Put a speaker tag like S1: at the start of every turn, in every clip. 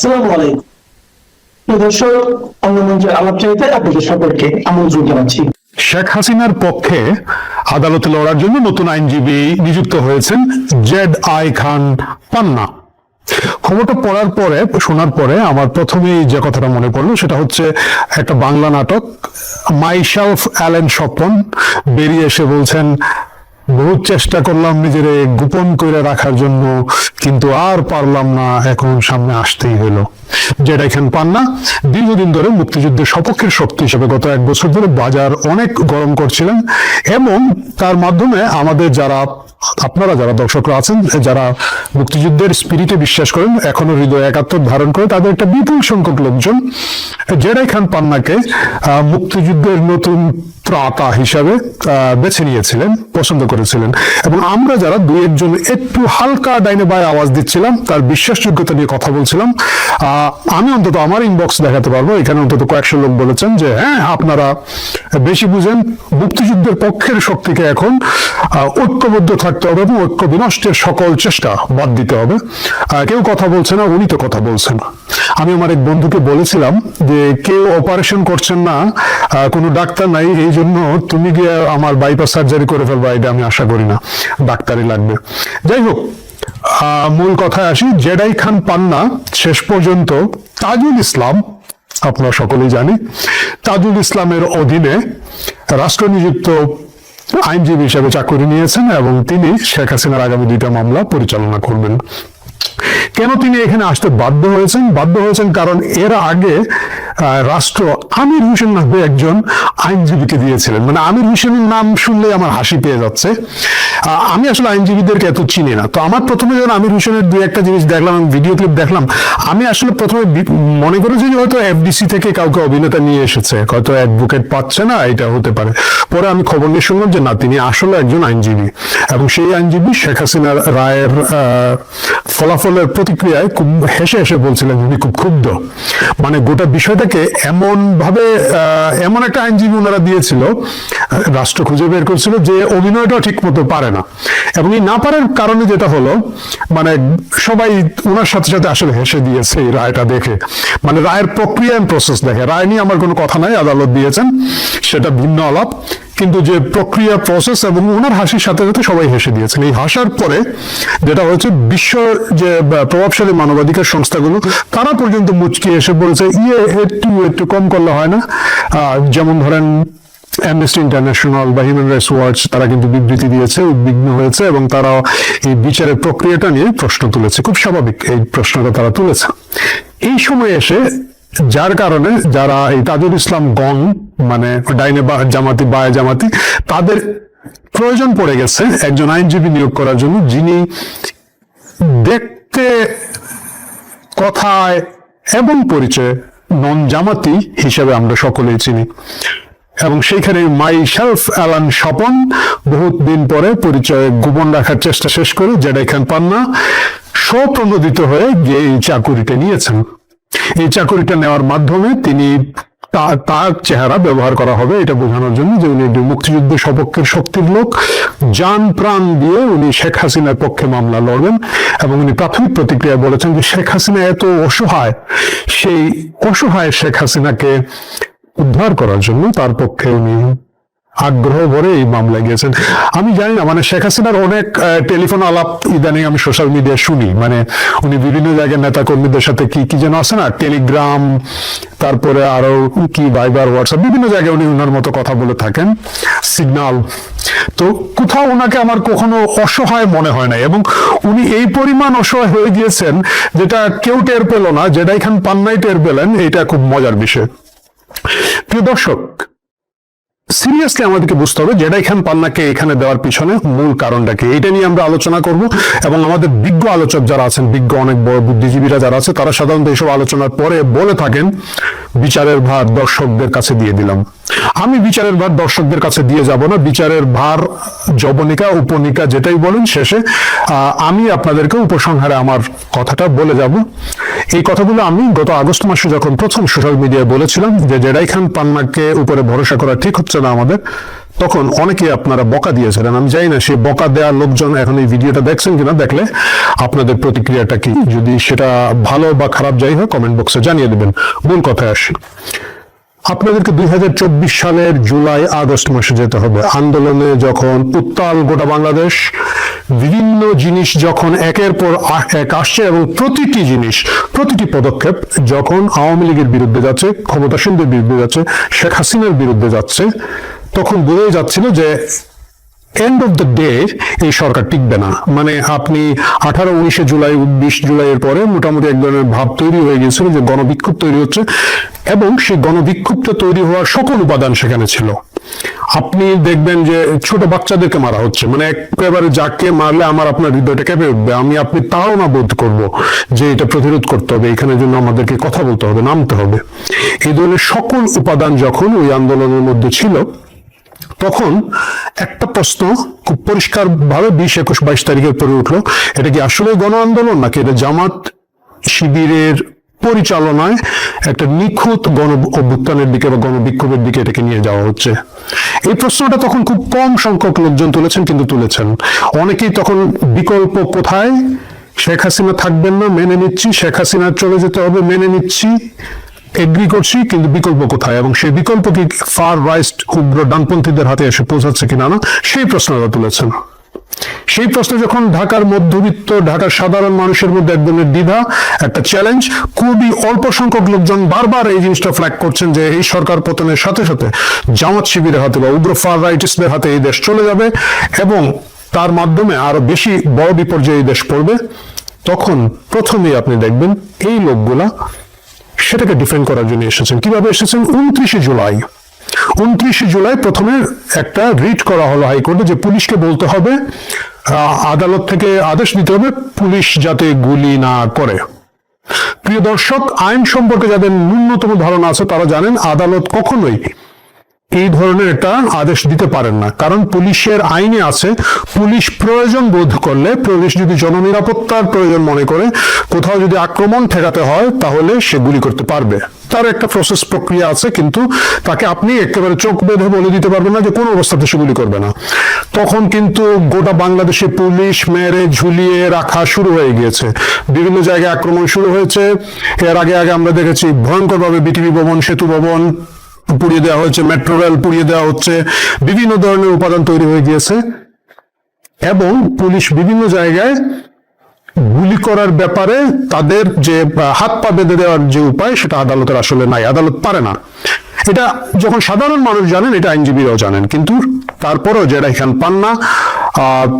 S1: আসসালামু আলাইকুম। প্রিয় দর্শক, অঙ্গমঞ্চে আলাপচারিতায় আপনাদের সকলকে আমন্ত্রণ জানাচ্ছি।
S2: শেখ হাসিনার পক্ষে আদালতে লড়ার জন্য নতুন আইনজীবী নিযুক্ত হয়েছেন জেড আই খান পান্না। খবরটা শোনার পরে আমার প্রথমেই যে কথাটা মনে পড়লো সেটা হচ্ছে একটা বাংলা নাটক মাইসেলফ অ্যালেন স্বপন বেরিয়ে এসে বলছেন, বহুত চেষ্টা করলাম নিজের গোপন করে রাখার জন্য, কিন্তু আর পারলাম না, এখন সামনে আসতেই হলো। যেটা এখানে পান্না দীর্ঘদিন ধরে মুক্তিযুদ্ধের সপক্ষের শক্তি হিসেবে গত 1 বছর ধরে বাজার অনেক গরম করছিলেন এবং তার মাধ্যমে আমাদের আপনারা যারা দর্শকরা আছেন, যারা মুক্তিযুদ্ধের স্পিরিটে বিশ্বাস করেন, এখনো হৃদয় একাত্তর ধারণ করে, তাদের একটা বিপুল সংখ্যক লোকজন জেডাই খান পান্নাকে মুক্তিযুদ্ধের নতুন ত্রাতা হিসাবে বেছে নিয়েছিলেন, পছন্দ করেছিলেন। এবং আমরা যারা 2-1 জন একটু হালকা ডাইনে বায়ে আওয়াজ দিচ্ছিলাম, তার বিশ্বাসযোগ্যতা নিয়ে কথা বলছিলাম, আমি অন্তত আমার ইনবক্স দেখাতে পারবো, এখানে অন্তত কয়েকশো লোক বলেছেন যে হ্যাঁ, আপনারা বেশি বুঝেন, মুক্তিযুদ্ধের পক্ষের শক্তিকে এখন ঐক্যবদ্ধ থাকতে হবে এবং ঐক্য বিনষ্টের সকল চেষ্টা বাদ দিতে হবে। কেউ কথা বলছে না, উনি তো কথা বলছেন। আমি আমার এক বন্ধুকে বলেছিলাম যে কেউ অপারেশন করছেন না, কোনো ডাক্তার নাই, এই জন্য তুমি গিয়ে আমার বাইপাস সার্জারি করে ফেলবা, এটা আমি আশা করি না, ডাক্তারই লাগবে। যাই হোক, মূল কথায় আসি। জেডাই খান পান্না শেষ পর্যন্ত তাজুল ইসলাম, আপনারা সকলেই জানি, তাজুল ইসলামের অধীনে রাষ্ট্র নিযুক্ত আইনজীবী হিসেবে চাকরি নিয়েছেন এবং তিনি শেখ হাসিনার আগামী 2টা মামলা পরিচালনা করবেন। কেন তিনি এখানে আসতে বাধ্য হয়েছেন কারণ এর আগে রাষ্ট্র আমির হোসেন নামে একজন আইনজীবীকে দিয়েছিলেন। মানে আমির হোসেনের নাম শুনলে আমার হাসি পেয়ে যাচ্ছে। আমি আসলে আইনজীবীদেরকে এত চিনি না, তো আমার প্রথমে যখন আমির হোসেনের 2-1টা জিনিস দেখলাম, ভিডিও ক্লিপ দেখলাম, আমি আসলে প্রথমে মনে করেছি যে হয়তো এফডিসি থেকে কাউকে অভিনেতা নিয়ে এসেছে, হয়তো অ্যাডভোকেট পাচ্ছে না, এটা হতে পারে। পরে আমি খবর নিয়ে শুনলাম যে না, তিনি আসলে একজন আইনজীবী এবং সেই আইনজীবী শেখ হাসিনার রায়ের ফলাফলের প্রতিক্রিয়ায় খুব হেসে হেসে বলছিলেন উনি খুব ক্ষুব্ধ। মানে গোটা বিষয়টাকে এমন একটা আইনজীবী ওনারা দিয়েছিল, রাষ্ট্র খুঁজে বের করছিল যে অভিনয়টাও ঠিক মতো পারে না, এবং এই না পারার কারণে যেটা হলো, মানে সবাই ওনার সাথে সাথে আসলে হেসে দিয়েছে এই রায়টা দেখে। মানে রায়ের প্রক্রিয়া প্রসেস দেখে, রায় নিয়ে আমার কোনো কথা নাই, আদালত দিয়েছেন, সেটা ভিন্ন আলাপ, কিন্তু যে প্রক্রিয়া প্রসেস এবং ওনার হাসির সাথে সাথে সবাই হেসে দিয়েছেন। এই হাসার পরে যেটা হয়েছে, বিশ্ব যে প্রভাবশালী মানবাধিকার সংস্থাগুলো তারা পর্যন্ত মুচকি এসে বলেছে একটু কম করলে হয় না। যেমন ধরেন অ্যামনেস্টি ইন্টারন্যাশনাল বা হিউম্যান রাইটস ওয়াচ, তারা কিন্তু বিবৃতি দিয়েছে, উদ্বিগ্ন হয়েছে এবং তারা এই বিচারের প্রক্রিয়াটা নিয়ে প্রশ্ন তুলেছে। খুব স্বাভাবিক এই প্রশ্নটা তারা তুলেছে। এই সময় এসে যার কারণে যারা এই তাজুল ইসলাম গং, মানে ডাইনে জামাতি বায়ে জামাতি, তাদের প্রয়োজন পড়ে গেছে একজন আইনজীবী নিয়োগ করার জন্য, যিনি দেখতে, কথায় এবং পরিচয়ে নন জামাতি হিসেবে আমরা সকলেই চিনি। এবং সেইখানে মাইসেলফ অ্যালান স্বপন বহুত দিন পরে পরিচয় গোপন রাখার চেষ্টা শেষ করে জেডাই খান পান্না স্বপ্রণোদিত হয়ে গিয়ে এই চাকুরিটা নিয়েছেন। এই চাকুরিটা নেওয়ার মাধ্যমে তিনি তার চেহারা ব্যবহার করা হবে এটা বোঝানোর জন্য যে উনি মুক্তিযুদ্ধের সপক্ষের শক্তির লোক, জান প্রাণ দিয়ে উনি শেখ হাসিনার পক্ষে মামলা লড়বেন। এবং উনি প্রাথমিক প্রতিক্রিয়া বলেছেন যে শেখ হাসিনা এত অসহায়, সেই অসহায় শেখ হাসিনাকে উদ্ধার করার জন্য তার পক্ষে উনি আগ্রহ ভরে এই মামলায় গিয়েছেন। আমি জানি না, মানে শেখ হাসিনার অনেক টেলিফোন আলাপ ইদানিং আমি সোশ্যাল মিডিয়ায় শুনি, মানে উনি বিভিন্ন জায়গায় নেতা কর্মীদের সাথে কি যেন আছে না, টেলিগ্রাম, তারপরে আরো কি ভাইবার, হোয়াটসঅ্যাপ, বিভিন্ন জায়গায় উনি ওনার মতো কথা বলে থাকেন, সিগন্যাল। তো কোথাও ওনাকে আমার কখনো অসহায় মনে হয় না, এবং উনি এই পরিমাণ অসহায় হয়ে গিয়েছেন যেটা কেউ টের পেল না, জেডাই খান পান্নাই টের পেলেন। এটা খুব মজার বিষয়। প্রিয় দর্শক, সিরিয়াসলি আমাদেরকে বুঝতে হবে জেডাই খান পান্নাকে এখানে দেওয়ার পিছনে মূল কারণটা কি, এটা নিয়ে আমরা আলোচনা করব। এবং আমাদের বিজ্ঞ আলোচক যারা আছেন, বিজ্ঞ অনেক বড় বুদ্ধিজীবীরা যারা আছে, তারা সাধারণত এইসব আলোচনার পরে বলে থাকেন বিচারের ভার দর্শকদের কাছে দিয়ে দিলাম। আমি বিচারের ভার দর্শকদের কাছে দিয়ে যাব না, বিচারের ভার জবনিকা উপনিকা যেটাই বলেন, শেষে আমি আপনাদেরকে উপসংহারে আমার কথাটা বলে যাব। এই কথাগুলো আমি গত আগস্ট মাসে যখন প্রথম সোশ্যাল মিডিয়ায় বলেছিলাম যে জেডাই খান পান্নাকে উপরে ভরসা করা ঠিক হচ্ছে না আমাদের, তখন অনেকে আপনারা বকা দিয়েছিলেন। আমি জানি না সে বকা দেওয়ার লোকজন এখন এই ভিডিওটা দেখছেন কিনা, দেখলে আপনাদের প্রতিক্রিয়াটা কি, যদি সেটা ভালো বা খারাপ যাই হোক কমেন্ট বক্সে জানিয়ে দেবেন। মূল কথায় আসি, আপনাদেরকে 2024 সালের জুলাই আগস্ট মাসে যেতে হবে। আন্দোলনে যখন উত্তাল গোটা বাংলাদেশ, বিভিন্ন জিনিস যখন একের পর এক আসছে এবং প্রতিটি জিনিস, প্রতিটি পদক্ষেপ যখন আওয়ামী লীগের বিরুদ্ধে যাচ্ছে, ক্ষমতাসীনদের বিরুদ্ধে যাচ্ছে, শেখ হাসিনার বিরুদ্ধে যাচ্ছে, তখন বোঝাই যাচ্ছিল যে এন্ড অফ দ্য ডে এই সরকার টিকবে না। মানে আপনি 18-19 জুলাই 20 জুলাইয়ের পরে মোটামুটি এক ধরনের ভাব তৈরি হয়ে গিয়েছিল যে গণবিক্ষোভ তৈরি হচ্ছে, এবং সেই গণবিক্ষোভটা তৈরি হওয়ার সকল উপাদান সেখানে ছিল। আপনি দেখবেন যে ছোট বাচ্চাদেরকে মারা হচ্ছে, মানে একেবারে যাকে মারলে আমার আপনার হৃদয়টা কেঁপে উঠবে, আপনি তাও না বোধ করবো যে এটা প্রতিরোধ করতে হবে, এখানের জন্য আমাদেরকে কথা বলতে হবে, নামতে হবে। এই ধরনের সকল উপাদান যখন ওই আন্দোলনের মধ্যে ছিল, তখন একটা প্রশ্ন খুব পরিষ্কার ভাবে 20, 21, 22 তারিখের পরে উঠলো, এটা কি আসলে গণ আন্দোলন নাকি এটা জামাত শিবিরের পরিচালনায় একটা নিখুঁত গণ অভ্যুত্থানের দিকে বা গণবিক্ষোভের দিকে এটাকে নিয়ে যাওয়া হচ্ছে। এই প্রশ্নটা তখন খুব কম সংখ্যক লোকজন তুলেছেন, কিন্তু তুলেছেন। অনেকেই তখন বিকল্প কোথায়, শেখ হাসিনা থাকবেন না মেনে নিচ্ছি, শেখ হাসিনা চলে যেতে হবে মেনে নিচ্ছি, এগ্রি করছি, কিন্তু বিকল্প কোথায়, এবং সেই বিকল্প কি ফার রাইট উগ্র ডানপন্থীদের হাতে এসে পৌঁছাচ্ছে কিনা না, সেই প্রশ্নটা তুলেছেন। সেই প্রশ্ন যখন ঢাকার মধ্যবিত্ত, ঢাকার সাধারণ মানুষের মধ্যে এক ধরনের দ্বিধা, একটা চ্যালেঞ্জ, খুবই অল্প সংখ্যক লোকজন বারবার এই জিনিসটা ফ্ল্যাগ করছেন যে এই সরকার পতনের সাথে সাথে জামাত শিবিরের হাতে বা উগ্র ফার রাইটিস্টদের হাতে এই দেশ চলে যাবে এবং তার মাধ্যমে আরো বেশি বড় বিপর্যয়ে এই দেশ পড়বে। তখন প্রথমেই আপনি দেখবেন এই লোকগুলা সেটাকে ডিফেন্ড করার জন্য এসেছেন। কিভাবে এসেছেন? 29 জুলাই প্রথমে একটা রিট করা হলো হাইকোর্টে যে পুলিশকে বলতে হবে, আদালত থেকে আদেশ দিতে হবে পুলিশ যাতে গুলি না করে। প্রিয় দর্শক, আইন সম্পর্কে যাদের ন্যূনতম ধারণা আছে তারা জানেন আদালত কখনোই এই ধরনের একটা আদেশ দিতে পারেন না, কারণ পুলিশের আইনে আছে পুলিশ প্রয়োজন বোধ করলে, পুলিশ যদি জননিরাপত্তার প্রয়োজন মনে করে কোথাও যদি আক্রমণ ঠেকাতে হয় তাহলে সে গুলি করতে পারবে। তার একটা প্রসেস প্রক্রিয়া আছে, কিন্তু তাকে আপনি একেবারে চোখ বেঁধে বলে দিতে পারবেন না যে কোন অবস্থাতে সে গুলি করবে না। তখন কিন্তু গোটা বাংলাদেশে পুলিশ মেরে ঝুলিয়ে রাখা শুরু হয়ে গিয়েছে, বিভিন্ন জায়গায় আক্রমণ শুরু হয়েছে। এর আগে আমরা দেখেছি ভয়ঙ্করভাবে বিটিভি ভবন, সেতু ভবন পুড়িয়ে দেওয়া হয়েছে, মেট্রো রেল পুড়িয়ে দেওয়া হচ্ছে, বিভিন্ন ধরনের উপাদান তৈরি হয়ে গিয়েছে, এবং পুলিশ বিভিন্ন জায়গায় গুলি করার ব্যাপারে তাদের যে হাত পা বেঁধে দেওয়ার যে উপায় সেটা আদালতের আসলে নাই, আদালত পারে না। এটা যখন সাধারণ মানুষ জানেন, এটা আইনজীবীরাও জানেন, কিন্তু তারপরেও জেডাই খান পান্না,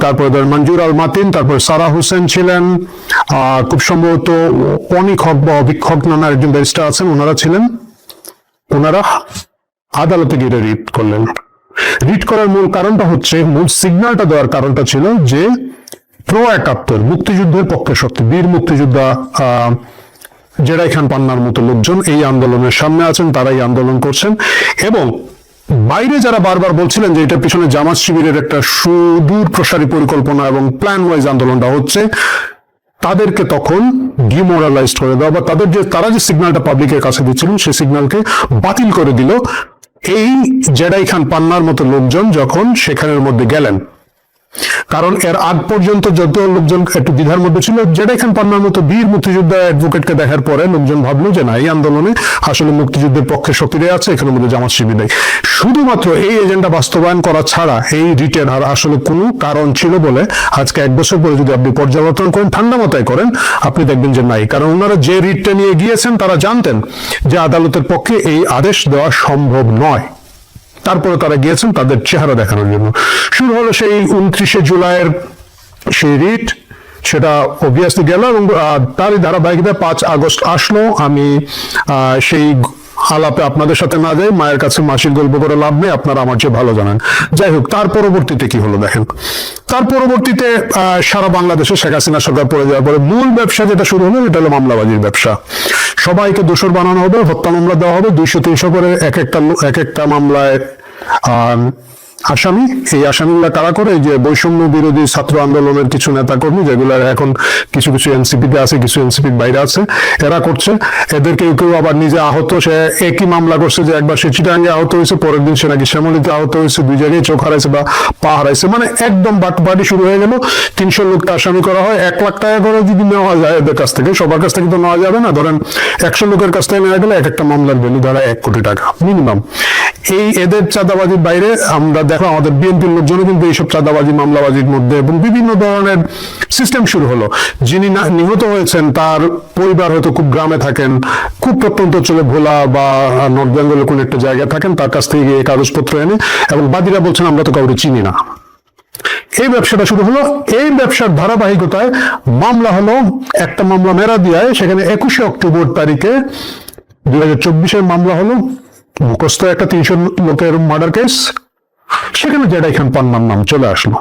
S2: তারপরে মঞ্জুর আল মাতিন, তারপর সারা হোসেন ছিলেন, খুব সম্ভবত অনিক হক বা অভিক হক নানা একজন ব্যারিস্টার আছেন, ওনারা ছিলেন। ওনারা আদালতে গিয়ে রিট করলেন। রিট করার মূল কারণটা হচ্ছে, মূল সিগন্যালটা দেওয়ার কারণটা ছিল যে প্রো 71 মুক্তিযুদ্ধের পক্ষে শক্তি, বীর মুক্তিযোদ্ধা জেডাই খান পান্নার মতো লোকজন এই আন্দোলনের সামনে আছেন, তারা এই আন্দোলন করছেন, এবং বাইরে যারা বারবার বলছিলেন যে এটার পিছনে জামাত শিবিরের একটা সুদূর প্রসারী পরিকল্পনা এবং প্ল্যান ওয়াইজ আন্দোলনটা হচ্ছে, তাদেরকে তখন ডিমোরালাইজড করে দেওয়া বা তারা যে সিগন্যালটা পাবলিকের কাছে দিচ্ছিলেন সেই সিগন্যালকে বাতিল করে দিল এই জেডাই খান পান্নার মতো লোকজন যখন সেখানের মধ্যে গেলেন। কারণ এর আগ পর্যন্ত যত লোকজন একটু দ্বিধার মধ্যে ছিল, জেডাই খান পান্নার মতো বীর মুক্তিযোদ্ধা অ্যাডভোকেটকে দেখার পরে লোকজন ভাবলো যে না, এই আন্দোলনে আসলে মুক্তিযুদ্ধের পক্ষে শক্তিরাই আছে, এখানের মধ্যে জামাত শিবির নেই। শুধুমাত্র এই এজেন্ডা বাস্তবায়ন করা ছাড়া এই রিটের আর আসলে কোনো কারণ ছিল বলে আজকে 1 বছর পরে যদি আপনি পর্যালোচনা করেন, ঠান্ডা মাথায় করেন, আপনি দেখবেন যে নাই। কারণ ওনারা যে রিটটা নিয়ে গিয়েছেন তারা জানতেন যে আদালতের পক্ষে এই আদেশ দেওয়া সম্ভব নয়। তারপরে তারা গিয়েছেন তাদের চেহারা দেখানোর জন্য। শুরু হলো সেই 29 জুলাইয়ের সেই রিট, সেটা অবভিয়াসলি গেল, এবং তারই ধারাবাহিকতা 5 আগস্ট আসলো। আমি সেই আলাপে আপনাদের সাথে না যাই, মায়ের কাছে মাসির গল্প করে লাভ নেই, আপনারা আমার চেয়ে ভালো জানেন। যাই হোক, তার পরবর্তীতে কি হলো দেখেন। তার পরবর্তীতে সারা বাংলাদেশে শেখ হাসিনা সরকার পড়ে যাওয়ার পরে মূল ব্যবসা যেটা শুরু হলো, এটা হলো মামলাবাজির ব্যবসা। সবাইকে দোষর বানানো হবে, হত্যা মামলা দেওয়া হবে, 200-300 করে এক একটা মামলায় আসামি। এই আসামিগুলা কারা করে? এই যে বৈষম্য বিরোধী ছাত্র আন্দোলনের কিছু নেতা কর্মী, যেগুলো এখন কিছু কিছু এনসিপিতে আছে, কিছু এনসিপির বাইরে আছে, এরা করছে। এদের কেউ কেউ আবার নিজে আহত, সে একই মামলা করছে যে একবার সে চিটাঙ্গে আহত হয়েছে, পরের দিন সে নাকি শ্যামলীতে আহত হয়েছে, দুই জায়গায় চোখ হারাইছে বা পা হারাইছে, মানে একদম বাটপাটি শুরু হয়ে গেল। 300 লোকটা আসামি করা হয়, 1 লাখ টাকা করে যদি নেওয়া যায় এদের কাছ থেকে, সবার কাছ থেকে তো নেওয়া যাবে না, ধরেন 100 লোকের কাছ থেকে নেওয়া গেলে এক একটা মামলার ভ্যালু ধরা 1 কোটি টাকা মিনিমাম। এই এদের চাঁদাবাজির বাইরে আমরা দেখো আমাদের বিএনপির লোকজন কিন্তু এইসব চাঁদাবাজি মামলাবাজির মধ্যে, এবং বিভিন্ন ধরনের সিস্টেম শুরু হলো। যিনি নিহত হয়েছেন তার পরিবার হয়তো খুব গ্রামে থাকেন, খুব প্রত্যন্ত অঞ্চলে ভোলা বা নর্থ বেঙ্গলের কোন একটা জায়গায় থাকেন, তার কাছ থেকে গিয়ে কাগজপত্র এনে, এবং বাদীরা বলছেন আমরা তো কাউকে চিনি না। এই ব্যবসাটা শুরু হলো। এই ব্যবসার ধারাবাহিকতায় মামলা হলো, একটা মামলা মেরাদিয়ায়, সেখানে 21শে অক্টোবর তারিখে 2024-এর মামলা হলো, মুখস্থ একটা 300 লোকের মার্ডার কেস, সেখানে জেডাই খান পান্নার নাম চলে আসলো।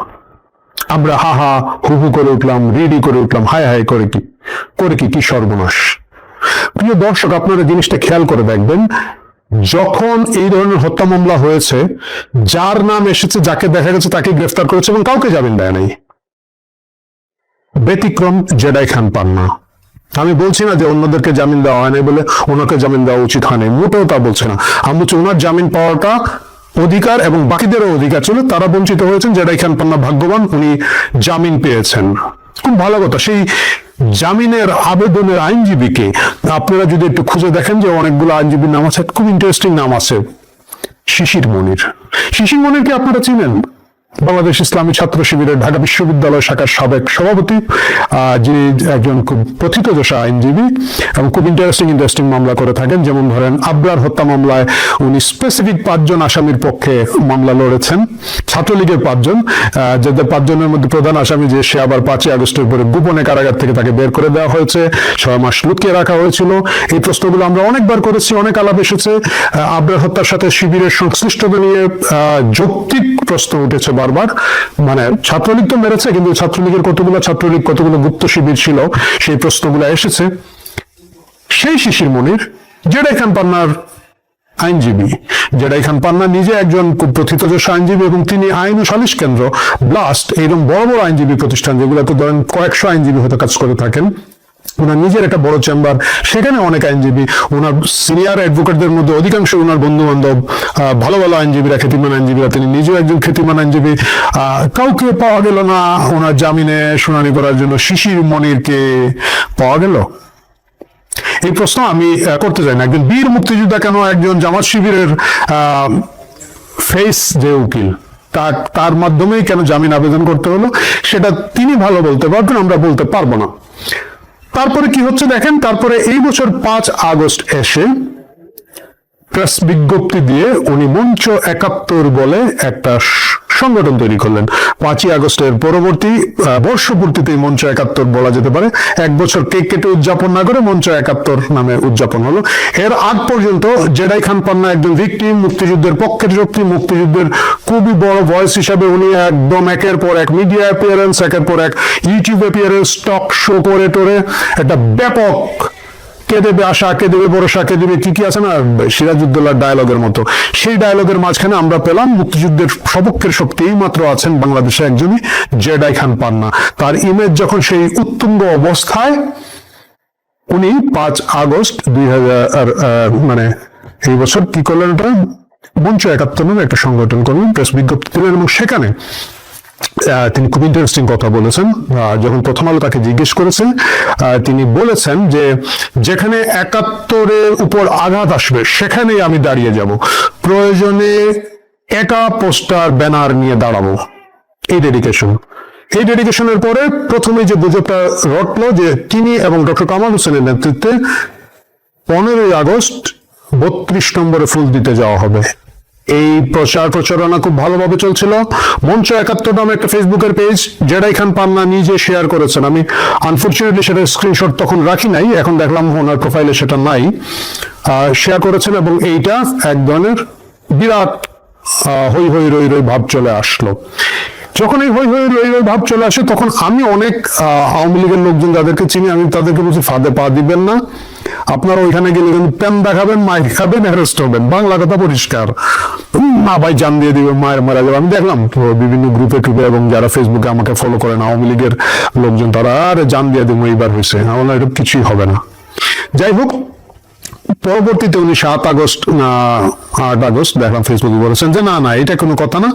S2: আমরা হা হা হু হু করে উঠলাম, রিডি করে উঠলাম, হায় হায় করে কি সর্বনাশ। প্রিয় দর্শক, আপনারা জিনিসটা খেয়াল করে দেখবেন, যখন এই ধরনের হত্যা মামলা হয়েছে, যার নাম এসেছে, যাকে দেখা গেছে তাকে গ্রেফতার করেছে এবং কাউকে জামিন দেয় নাই। ব্যতিক্রম জেডাই খান পান্না। আমি বলছি না যে অন্যদেরকে জামিন দেওয়া হয় নাই বলে ওনাকে জামিন দেওয়া উচিত হয় নাই, মোটেও তা বলছে না। আমি বলছি ওনার জামিন পাওয়াটা অধিকার, এবং বাকিদেরও অধিকার ছিল, তারা বঞ্চিত হয়েছেন। জেডাই খান পান্না ভাগ্যবান, উনি জামিন পেয়েছেন, খুব ভালো কথা। সেই জামিনের আবেদনের আইনজীবীকে আপনারা যদি একটু খুঁজে দেখেন, যে অনেকগুলো আইনজীবীর নাম আছে, খুব ইন্টারেস্টিং নাম আছে। শিশির মনির। শিশির মনিরকে আপনারা চিনেন? বাংলাদেশ ইসলামী ছাত্র শিবিরের ঢাকা বিশ্ববিদ্যালয় শাখার সাবেক সভাপতি, যিনি একজন খুব প্রথিতযশা আইনজীবী এবং খুব ইন্টারেস্টিং মামলা করে থাকেন। যেমন ধরেন আবরার হত্যা মামলায় উনি স্পেসিফিক 5 জন আসামির পক্ষে মামলা লড়েছেন, ছাত্রলীগের 5 জন, যাদের 5 জনের মধ্যে প্রধান আসামি যে সে আবার 5ই আগস্টের পরে গোপনে কারাগার থেকে তাকে বের করে দেওয়া হয়েছে, 6 মাস লুকিয়ে রাখা হয়েছিল। এই প্রশ্নগুলো আমরা অনেকবার করেছি, অনেক আলাপ এসেছে। আবরার হত্যার সাথে শিবিরের সংশ্লিষ্টতা নিয়ে যৌক্তিক প্রশ্ন উঠেছে বারবার। মানে ছাত্রলীগ তো মেরেছে, কিন্তু ছাত্রলীগের কতগুলো ছাত্রলীগ, কতগুলো গুপ্ত শিবির ছিল, সেই প্রশ্নগুলো এসেছে। সেই শিশির মনির জেডাই খান পান্নার আইনজীবী। জেডাই খান পান্না নিজে একজন খুব প্রথিতযশা আইনজীবী, এবং তিনি আইন ও সালিশ কেন্দ্র, ব্লাস্ট, এইরকম বড় বড় আইনজীবী প্রতিষ্ঠান, যেগুলোতে ধরেন কয়েকশো আইনজীবী হয়তো কাজ করে থাকেন, ওনার নিজের একটা বড় চেম্বার, সেখানে অনেক আইনজীবী, ওনার সিনিয়র অ্যাডভোকেটদের মধ্যে অধিকাংশ ওনার বন্ধু বান্ধব, ভালো ভালো আইনজীবীরা, খ্যাতিমান আইনজীবীরা। তিনি নিজেও একজন খ্যাতিমান আইনজীবী। কাউকে পাওয়া গেল না ওনার জামিনে শুনানি করার জন্য। শিশির মনিরকে পাওয়া গেল? এই প্রশ্ন আমি করতে চাই না। একজন বীর মুক্তিযোদ্ধা কেন একজন জামাত শিবিরের ফেস যে উকিল, তার মাধ্যমেই কেন জামিন আবেদন করতে হলো, সেটা তিনি ভালো বলতে পারবেন, আমরা বলতে পারবো না। তারপরে কি হচ্ছে দেখেন, তারপরে এই বছর 5 আগস্ট এসে প্রেস বিজ্ঞপ্তি দিয়ে উনি মঞ্চ 71 বলে একটা সংগঠন তৈরি করলেন। 5ই আগস্টের পরবর্তী বর্ষপূর্তিতে মঞ্চ 71 বলা যেতে পারে। 1 বছর কেক কেটে উদযাপন না করে মঞ্চ 71 নামে উদযাপন হলো। এর আগ পর্যন্ত জেডাই খান পান্না একজন ভিকটিম, মুক্তিযুদ্ধের পক্ষের শক্তি, মুক্তিযুদ্ধের খুবই বড় ভয়েস হিসাবে উনি একদম একের পর এক মিডিয়া অ্যাপিয়ারেন্স, একের পর এক ইউটিউব অ্যাপিয়ারেন্স, টক শো করে টোরে একটা ব্যাপক কে দেবে আশা, কে দেবে ভরসা, কে দেবে কি আছে না সিরাজউদ্দৌলার ডায়ালগের মতো, সেই ডায়ালগের মাঝখানে আমরা পেলাম মুক্তিযুদ্ধের সপক্ষের শক্তি এই মাত্র আছেন বাংলাদেশে একজনই, জেডাই খান পান্না। তার ইমেজ যখন সেই উত্তুঙ্গ অবস্থায়, উনি 5 আগস্ট 2000 মানে এই বছর কি করলেন, এটা মঞ্চ 71 নামে একটা সংগঠন করলেন, প্রেস বিজ্ঞপ্তি দিলেন, এবং সেখানে তিনি খুব ইন্টারেস্টিং কথা বলেছেন। যখন প্রথম আলো তাকে জিজ্ঞেস করেছেন, তিনি বলেছেন যে যেখানে 71-এর উপর আঘাত আসবে সেখানেই আমি দাঁড়িয়ে যাব, প্রয়োজনে একা পোস্টার ব্যানার নিয়ে দাঁড়াবো। এই ডেডিকেশনের পরে প্রথমে যে গুজবটা রটলো যে তিনি এবং ডক্টর কামাল হোসেনের নেতৃত্বে 15ই আগস্ট 32 নম্বরে ফুল দিতে যাওয়া হবে। এই প্রচারণা খুব ভালোভাবে চলছিল। মঞ্চ 71 নামে একটা ফেসবুকের পেজ জেডাই খান পান্না নিজে শেয়ার করেছেন। আমি আনফরচুনেটলি সেটা স্ক্রিনশট তখন রাখি নাই, এখন দেখলাম ওনার প্রোফাইলে সেটা নাই। শেয়ার করেছেন, এবং এইটা এক ধরনের বিরাট হই হই রই রই ভাব চলে আসলো। যখন এই হই হই রই রই ভাব চলে আসে, তখন আমি অনেক আওয়ামী লীগের লোকজন যাদেরকে চিনি, আমি তাদেরকে বলছি ফাঁদে পা দিবেন না, আপনারা ওইখানে গেলে কিন্তু প্যান দেখাবেন, মাইক খাবেন, অ্যারেস্ট হবেন, বাংলা কথা পরিষ্কার। না ভাই জান দিয়ে দিবে, মায়ের মারা যাবে। আমি দেখলাম তো বিভিন্ন গ্রুপে টুপে এবং যারা ফেসবুকে আমাকে ফলো করেন আওয়ামী লীগের লোকজন, তারা আরে জান দিয়ে দেবো এইবার হয়েছে, আমার এটা কিছুই হবে না। যাই হোক, পরবর্তীতে উনি 8 আগস্ট দেখলাম ফেসবুকে বলেছেন যে না না এটা কোনো কথা না।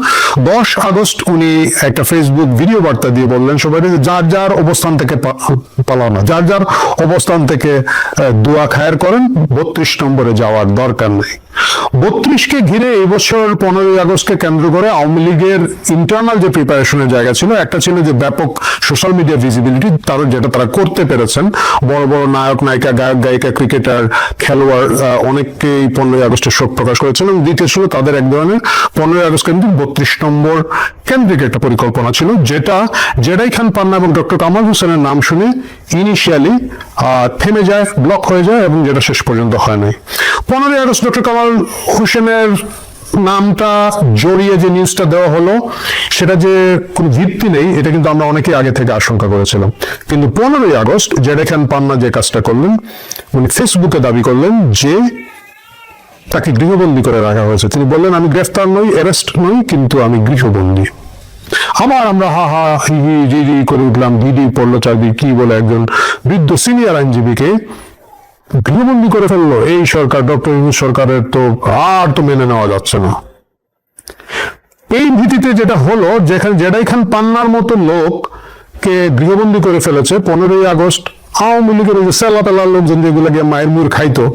S2: 10 আগস্ট উনি একটা ফেসবুক ভিডিও বার্তা দিয়ে বললেন সবাই যার যার অবস্থান থেকে পালাও না, যার যার অবস্থান থেকে দোয়া খায়ের করেন, 32 নম্বরে যাওয়ার দরকার নেই। 32কে ঘিরে এই বছর 15ই আগস্টকে কেন্দ্র করে আওয়ামী লীগের ইন্টারনাল যে প্রিপারেশনের জায়গা ছিল, একটা ছিল যে ব্যাপক সোশ্যাল মিডিয়া ভিজিবিলিটি, যেটা তারা করতে পেরেছেন। বড় বড় নায়ক নায়িকা, গায়ক গায়িকা, ক্রিকেটার, খেলোয়াড় অনেককেই 15ই আগস্টে শোক প্রকাশ করেছেন। এবং দ্বিতীয় ছিল তাদের এক ধরনের 15ই আগস্ট কেন্দ্রিক 32 নম্বর কেন্দ্রিক একটা পরিকল্পনা ছিল, যেটা জেডাই খান পান্না এবং ডক্টর কামাল হোসেনের নাম শুনে ইনিশিয়ালি থেমে যায়, ব্লক হয়ে যায় এবং যেটা শেষ পর্যন্ত হয় নাই। 15ই আগস্ট ডক্টর কামাল হোসেনের নামটা জড়িয়ে যে নিউজটা দেওয়া হলো সেটা যে কোনো ভিত্তি নেই, এটা কিন্তু আমরা অনেকেই আগে থেকে আশঙ্কা করেছিলাম। কিন্তু 15ই আগস্ট জেডাই খান পান্না যে কাজটা করলেন, উনি ফেসবুকে দাবি করলেন যে তাকে গৃহবন্দী করে রাখা হয়েছে। তিনি বললেন আমি গ্রেফতার নই, অ্যারেস্ট নই, কিন্তু আমি গৃহবন্দী। আবার আমরা হা হা হি হি রি রি করে উঠলাম, ডিডি পড়লো চাকরি কি বলে একজন বৃদ্ধ সিনিয়র আইনজীবীকে গৃহবন্দী করে ফেললো এই সরকার, ডক্টর ইউনূস সরকারের তো আর তো মেনে নেওয়া যাচ্ছে না। এই ভিত্তিতে যেটা হলো, যেখানে জেডাই খান পান্নার মতো লোককে গৃহবন্দী করে ফেলেছে 15ই আগস্ট আওয়ামী লীগের ওই যে সেলা পেলার লোকজন যেগুলো গিয়ে মায়ের মুড় খাইতো,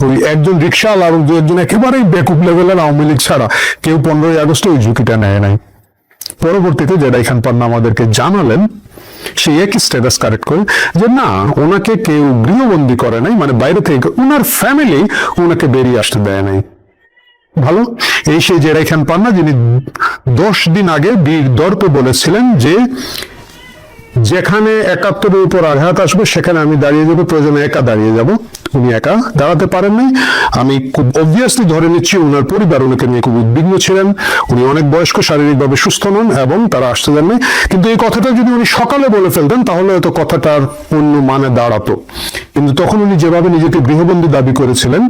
S2: ওই একজন রিক্সাওয়ালা এবং দু একজন একেবারেই বেকুব লেভেলের আওয়ামী লীগ ছাড়া কেউ 15ই আগস্টে ওই ঝুঁকিটা নেয় নাই। পরবর্তীতে জেডাই খান পান্না আমাদেরকে জানালেন, সে একই স্ট্যাটাস কারেক্ট করে যে না, ওনাকে কেউ গৃহবন্দী করে নাই, মানে বাইরে থেকে ওনার ফ্যামিলি ওনাকে বেরিয়ে আসতে দেয় নাই। ভালো, এই সেই জেডাই খান পান্না যিনি 10 দিন আগে বীর দর্পে বলেছিলেন যে যেখানে 71-এর উপর আঘাত আসবে সেখানে আমি দাঁড়িয়ে যাবো, প্রয়োজনে একা দাঁড়িয়ে যাব। উনি একা দাঁড়াতে পারেন নাই। আমি খুব অবভিয়াসলি ধরে নিচ্ছি ওনার পরিবার ওনাকে নিয়ে খুব উদ্বিগ্ন ছিলেন। উনি অনেক বয়স্ক, শারীরিকভাবে সুস্থ নন এবং তারা আসতে দেন নাই। কিন্তু এই কথাটা যদি উনি সকালে বলে ফেলতেন তাহলে হয়তো কথাটার অন্য মানে দাঁড়াতো। কিন্তু তখন উনি যেভাবে নিজেকে গৃহবন্দী দাবি করেছিলেন,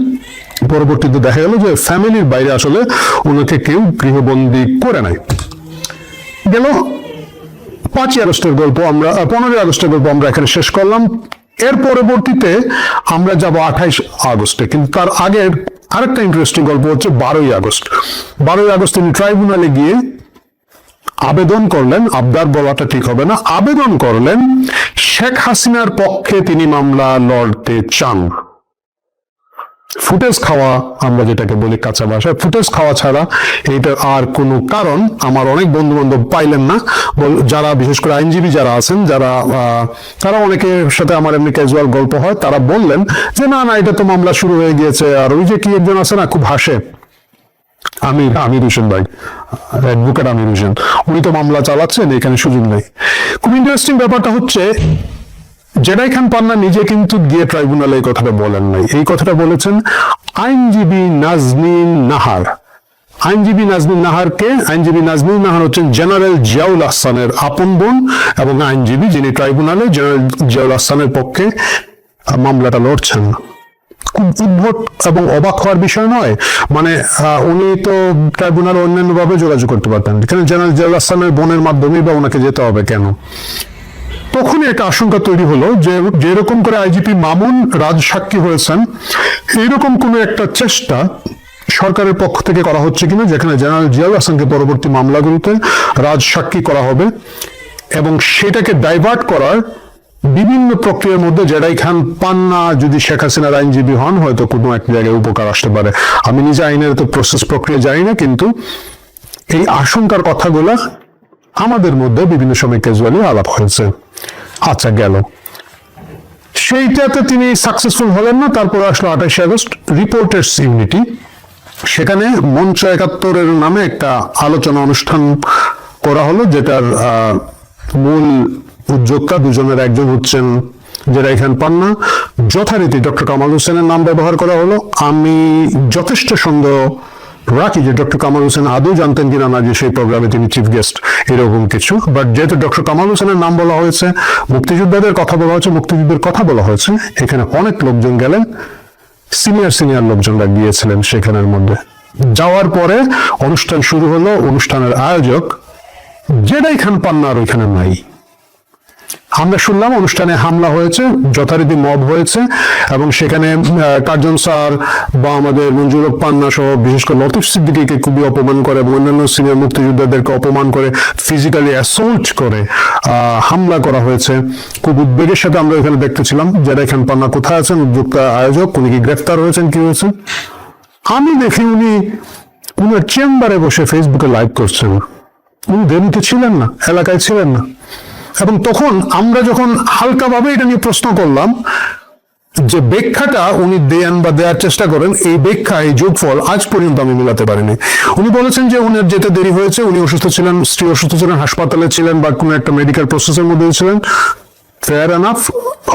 S2: পরবর্তীতে দেখা গেল যে ফ্যামিলির বাইরে আসলে ওনাকে কেউ গৃহবন্দী করে নাই। গেল 5ই আগস্টের গল্প, আমরা 15ই আগস্টের গল্প আমরা এখানে শেষ করলাম। এর পরবর্তীতে আমরা যাব 28 আগস্টে, কিন্তু তার আগের আরেকটা ইন্টারেস্টিং গল্প হচ্ছে 12ই আগস্ট। 12ই আগস্ট তিনি ট্রাইব্যুনালে গিয়ে আবেদন করলেন, আবদার বলাটা ঠিক হবে না, আবেদন করলেন শেখ হাসিনার পক্ষে তিনি মামলা লড়তে চান। ফুটেজ খাওয়া, আমরা যেটাকে বলি কাঁচা ভাষায়, ফুটেজ খাওয়া ছাড়া এইটার আর কোনো কারণ আমার অনেক বন্ধু বান্ধব পাইলেন না। যারা বিশেষ করে আইনজীবী যারা আছেন, যারা তারা অনেকের সাথে আমার এমনি ক্যাজুয়াল গল্প হয়, তারা বললেন যে না না এটা তো মামলা শুরু হয়ে গিয়েছে। আর ওই যে কি একজন আছে না খুব হাসে, আমির হোসেন ভাই, অ্যাডভোকেট আমির হোসেন, উনি তো মামলা চালাচ্ছেন, এখানে সুযোগ নেই। খুব ইন্টারেস্টিং ব্যাপারটা হচ্ছে জেডাই খান পান্না নিজে কিন্তু গিয়ে ট্রাইব্যুনালে এই কথাটা বলেন নাই। এই কথাটা বলেছেন আইনজীবী নাজনীন নাহার। আইনজীবী নাজনীন নাহারকে, আইনজীবী নাজনীন নাহার হচ্ছেন জেনারেল জিয়াউল আহসানের আপন বোন এবং আইনজীবী যিনি ট্রাইব্যুনালে জেনারেল জিয়াউল আহসানের পক্ষে মামলাটা লড়ছেন। খুব উদ্ভট এবং অবাক হওয়ার বিষয় নয়, মানে উনি তো ট্রাইব্যুনালে অন্যান্য ভাবে যোগাযোগ করতে পারতেন, কেন জেনারেল জিয়াউল আহসানের বোনের মাধ্যমে বা ওনাকে যেতে হবে কেন? তখনই একটা আশঙ্কা তৈরি হলো যে যেরকম করে আইজিপি মামুন রাজসাক্ষী হয়েছেন, এইরকম কোন একটা চেষ্টা সরকারের পক্ষ থেকে করা হচ্ছে কিনা, যেখানে জেনারেল জিয়াউল হাসানকে পরবর্তী মামলাগুলোতে রাজসাক্ষী করা হবে এবং সেটাকে ডাইভার্ট করার বিভিন্ন প্রক্রিয়ার মধ্যে জেডাই খান পান্না যদি শেখ হাসিনার আইনজীবী হন হয়তো কোনো এক জায়গায় উপকার আসতে পারে। আমি নিজে আইনের তো প্রসেস প্রক্রিয়া জানি না, কিন্তু এই আশঙ্কার কথাগুলা আমাদের মধ্যে বিভিন্ন সময় ক্যাজুয়ালি আলাপ হয়েছে। আচ্ছা, গেল সেইটাতে তিনি সাকসেসফুল হলেন না। তারপরে আসলো 28 আগস্ট, রিপোর্টার্স ইউনিটি। সেখানে মঞ্চ 71-এর নামে একটা আলোচনা অনুষ্ঠান করা হলো, যেটার মূল উদ্যোক্তা দুজনের একজন হচ্ছেন জেডাই খান পান্না। যথারীতি ডক্টর কামাল হোসেনের নাম ব্যবহার করা হলো। আমি যথেষ্ট সন্দেহ রাখি যে ডক্টর কামাল হোসেন আদৌ জানতেন কিনা না যে সেই প্রোগ্রামে তিনি চিফ গেস্ট, এরকম কিছু। বাট যেহেতু ডক্টর কামাল হোসেনের নাম বলা হয়েছে, মুক্তিযোদ্ধাদের কথা বলা হয়েছে, মুক্তিযুদ্ধের কথা বলা হয়েছে, এখানে অনেক লোকজন গেলেন, সিনিয়র লোকজনরা গিয়েছিলেন সেখানের মধ্যে। যাওয়ার পরে অনুষ্ঠান শুরু হলো, অনুষ্ঠানের আয়োজক জেডাই খান পান্নার ওইখানে নাই। আমরা শুনলাম অনুষ্ঠানে হামলা হয়েছে, যথারীতি মব হয়েছে, এবং সেখানে কার্জন স্যার বা আমাদের মঞ্জুর হক পান্না সহ বিশেষ করে লতিফ সিদ্দিকীকে খুবই অপমান করে এবং অন্যান্য সিনিয়র মুক্তিযোদ্ধাদেরকে অপমান করে, ফিজিক্যালি অ্যাসল্ট করে হামলা করা হয়েছে। খুব উদ্বেগের সাথে আমরা এখানে দেখতেছিলাম জেডাই খান পান্না কোথায় আছেন, উদ্যোক্ত আয়োজক, উনি কি গ্রেফতার হয়েছেন, কি হয়েছেন? আমি দেখি উনি উনার চেম্বারে বসে ফেসবুকে লাইভ করছেন। উনি দেরিতে ছিলেন না, এলাকায় ছিলেন না। এবং তখন আমরা যখন হালকাভাবে এটা নিয়ে প্রশ্ন করলাম, যে ব্যাখ্যাটা উনি দেন বা দেওয়ার চেষ্টা করেন, এই ব্যাখ্যা, এই যোগফল আজ পর্যন্ত আমি মিলাতে পারিনি। উনি বলেছেন যে উনার যেতে দেরি হয়েছে, উনি অসুস্থ ছিলেন, স্ত্রী অসুস্থ ছিলেন, হাসপাতালে ছিলেন বা কোনো একটা মেডিকেল প্রসেসের মধ্যে ছিলেন। ফেয়ার এনাফ,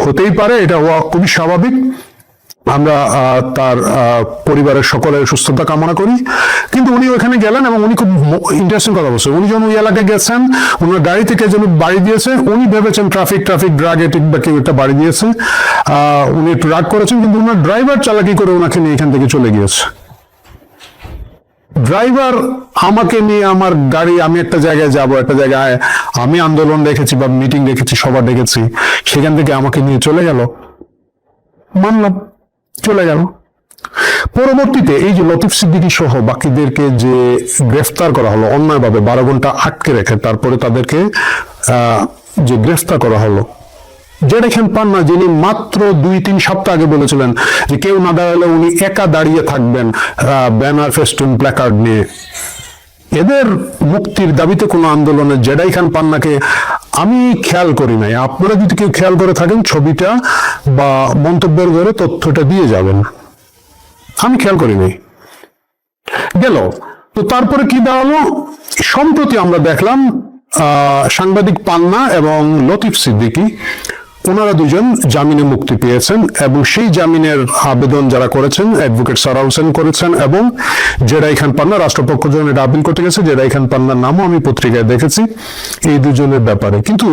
S2: হতেই পারে, এটা হওয়া খুবই স্বাভাবিক। আমরা তার পরিবারের সকলের সুস্থতা কামনা করি। কিন্তু উনি ওখানে গেলেন এবং উনি খুব ইন্টারেস্টিং কথা বলছেন। উনি যখন ওই এলাকায় গেছেন, ওনার গাড়ি থেকে যেন বাড়ি দিয়েছে, উনি ভেবেছেন ট্রাফিক ড্রাগ এডিক্ট বা কেউ একটা বাড়ি দিয়েছে। উনি একটু রাগ করেছেন, কিন্তু ওনার ড্রাইভার চালাকি করে ওনাকে নিয়ে এখান থেকে চলে গিয়েছে। ড্রাইভার আমাকে নিয়ে আমার গাড়ি, আমি একটা জায়গায় যাব, একটা জায়গায় আমি আন্দোলন দেখেছি বা মিটিং দেখেছি, সভা দেখেছি, সেখান থেকে আমাকে নিয়ে চলে গেল, মানলাম, চলে গেল। পরবর্তীতে এই যে লতিফ সিদ্দিকী সহ বাকিদেরকে যে গ্রেফতার করা হলো অন্যায়ভাবে 12 ঘন্টা আটকে রেখে, তারপরে তাদেরকে যে গ্রেফতার করা হলো, জেডাই খান পান্না যিনি মাত্র 2-3 সপ্তাহ আগে বলেছিলেন যে কেউ না দাঁড়ালে উনি একা দাঁড়িয়ে থাকবেন ব্যানার, ফেস্টুন, প্ল্যাকার্ড নিয়ে, এদের মুক্তির দাবিতে কোনো আন্দোলনে জেডাই খান পান্নাকে আমি খেয়াল করি নাই। আপনারা যদি কেউ খেয়াল করে থাকেন, ছবিটা বা মন্তব্যের ঘরে তথ্যটা দিয়ে যাবেন। আমি খেয়াল করি নাই। গেল তো, তারপরে কি দাঁড়ালো? সম্প্রতি আমরা দেখলাম সাংবাদিক পান্না এবং লতিফ সিদ্দিকী, ওনারা দুজন জামিনে মুক্তি পেয়েছেন এবং সেই জামিনের আবেদন যারা করেছেন, অ্যাডভোকেট সারা হোসেন করেছেন এবং জেডাই খান পান্না রাষ্ট্রপক্ষ যখন এটা আপিল করতে গেছে, জেডাই খান পান্নার নামও আমি পত্রিকায় দেখেছি এই দুজনের ব্যাপারে। কিন্তু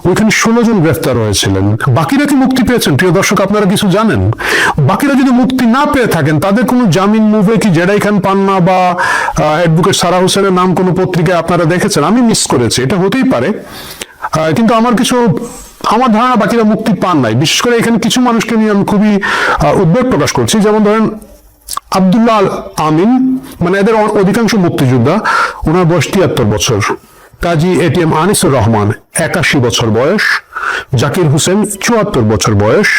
S2: ওইখানে 16 জন গ্রেফতার হয়েছিলেন। বাকিরা কি মুক্তি পেয়েছেন? প্রিয় দর্শক, আপনারা কিছু জানেন? বাকিরা যদি মুক্তি না পেয়ে থাকেন, তাদের কোনো জামিন মুভে কি জেডাই খান পান্না বা অ্যাডভোকেট সারা হোসেনের নাম কোনো পত্রিকায় আপনারা দেখেছেন? আমি মিস করেছি, এটা হতেই পারে। কিন্তু আমার ধারণা বাকিরা মুক্তি পান নাই। বিশেষ করে এখানে কিছু মানুষকে নিয়ে আমি খুবই উদ্বেগ প্রকাশ করছি। যেমন ধরেন আব্দুল্লাহ আল আমিন, মানে এদের অধিকাংশ মুক্তিযোদ্ধা, ওনার বয়স 73 বছর। কাজী এটিএম আনিসুর রহমান 81 বছর বয়স, জাকির হোসেন 74 বছর বয়স,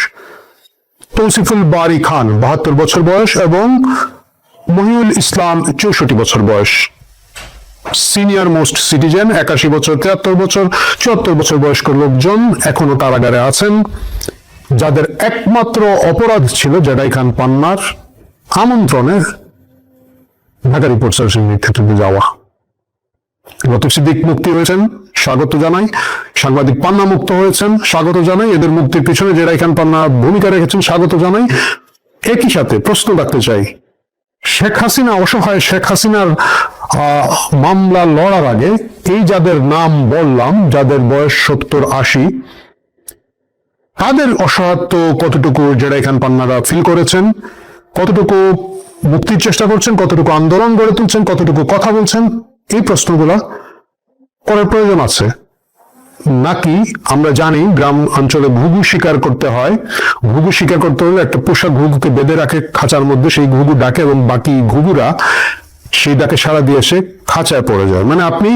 S2: তৌসিফুল বারি খান 72 বছর বয়স এবং মহিউল ইসলাম 64 বছর বয়স। সিনিয়র মোস্ট সিটিজেন 81 বছর, 73 বছর, 74 বছর বয়স্ক লোকজন এখনো কারাগারে আছেন, যাদের একমাত্র অপরাধ ছিল জেডাই খান পান্নার আমন্ত্রণে ঢাকা রিপোর্ট সার্ভিসের নেতৃত্বে যাওয়া। লতিফ সিদ্দিক মুক্তি হয়েছেন, স্বাগত জানাই। সাংবাদিক পান্না মুক্ত হয়েছেন, স্বাগত জানাই। এদের মুক্তির পিছনে জেডাই খান পান্না ভূমিকা রেখেছেন, স্বাগত জানাই। একই সাথে প্রশ্ন রাখতে চাই, শেখ হাসিনা, অসহায় শেখ হাসিনার মামলা লড়ার আগে এই যাদের নাম বললাম, যাদের বয়স 70-80, তাদের অসহায়ত্ব কতটুকু জেডাই খান পান্নারা ফিল করেছেন, কতটুকু মুক্তির চেষ্টা করছেন, কতটুকু আন্দোলন গড়ে তুলছেন, কতটুকু কথা বলছেন, এই প্রশ্নগুলা করার প্রয়োজন আছে। নাকি আমরা জানি গ্রাম অঞ্চলে ঘুঘু শিকার করতে হয়, ঘুঘু শিকার করতে হলে একটা পোষা ঘুঘুকে বেঁধে রাখে খাঁচার মধ্যে, সেই ঘুঘু ডাকে এবং বাকি ঘুঘুরা সেই ডাকে সাড়া দিয়ে সে খাঁচায় পড়ে যায়। মানে আপনি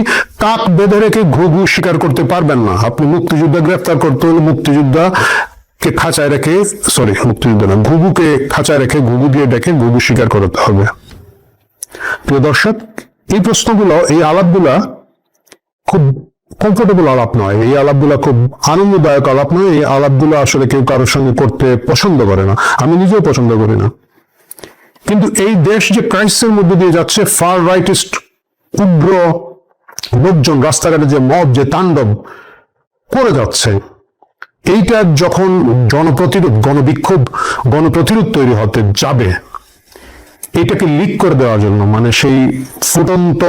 S2: কাক বেঁধে রেখে ঘুঘু শিকার করতে পারবেন না। আপনি মুক্তিযোদ্ধা গ্রেফতার করতে হলে মুক্তিযোদ্ধাকে খাঁচায় রেখে, মুক্তিযোদ্ধা না, ঘুঘুকে খাঁচায় রেখে ঘুঘু দিয়ে ডেকে ঘুঘু শিকার করতে হবে। প্রিয় দর্শক, এই প্রশ্নগুলো, এই আলাপগুলা খুব কমফোর্টেবল আলাপ নয়, এই আলাপগুলা খুব আনন্দদায়ক আলাপ নয়। এই আলাপগুলো আসলে কেউ কারোর সঙ্গে করতে পছন্দ করে না, আমি নিজেও পছন্দ করি না। কিন্তু এই দেশ যে ক্রাইসিসের মধ্যে দিয়ে যাচ্ছে, ফার রাইটিস্ট উগ্র লোকজন রাস্তাঘাটে যে মব, যে তাণ্ডব করে যাচ্ছে, এইটা যখন জনপ্রতিরোধ, গণবিক্ষোভ, গণপ্রতিরোধ তৈরি হতে যাবে, এইটাকে লিক করে দেওয়ার জন্য, মানে সেই ফুটন্ত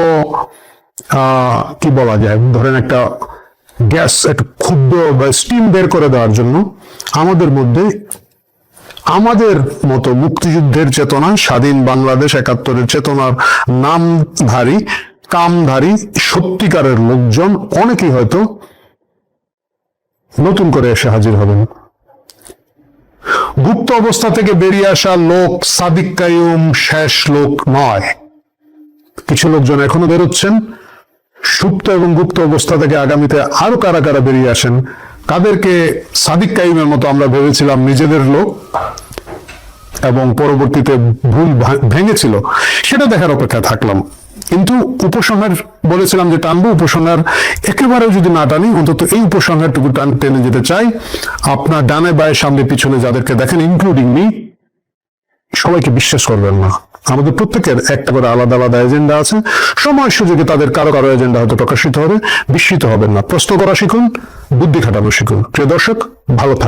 S2: কি বলা যায়, ধরেন একটা গ্যাস, একটা ক্ষুদ্র বা স্টিম বের করে দেওয়ার জন্য আমাদের মধ্যে আমাদের মতো মুক্তিযুদ্ধের চেতনা, স্বাধীন বাংলাদেশ 71-এর চেতনার নামধারী কামধারী সত্যিকারের লোকজন অনেকেই হয়তো নতুন করে এসে হাজির হবেন। গুপ্ত অবস্থা থেকে বেরিয়ে আসা লোক সাদিক কাইয়ুম শেষ লোক নয়। কিছু লোকজন এখনো বেরোচ্ছেন। সুপ্ত এবং গুপ্ত অবস্থা থেকে আগামীতে আরো কারা কারা বেরিয়ে আসেন, কাদেরকে সাদিক কাইয়ুমের মতো আমরা ভেবেছিলাম নিজেদের লোক এবং পরবর্তীতে ভুল ভেঙেছিল, সেটা দেখার অপেক্ষা থাকলাম। কিন্তু উপসংহার বলেছিলাম যে টানবো, উপসংহার একেবারেও যদি না টানি, অন্তত এই উপসংহারটুকু টেনে যেতে চাই। আপনার ডানে বায়ে সামনে পিছনে যাদেরকে দেখেন, ইনক্লুডিং মি, সবাইকে বিশ্বাস করবেন না। আমাদের প্রত্যেকের একটা করে আলাদা আলাদা এজেন্ডা আছে। সময় সুযোগে তাদের কারো কারো এজেন্ডা হয়তো প্রকাশিত হবে। বিস্মিত হবেন না, প্রশ্ন করা শিখুন, বুদ্ধি খাটানো শিখুন। প্রিয় দর্শক, ভালো থাকুন।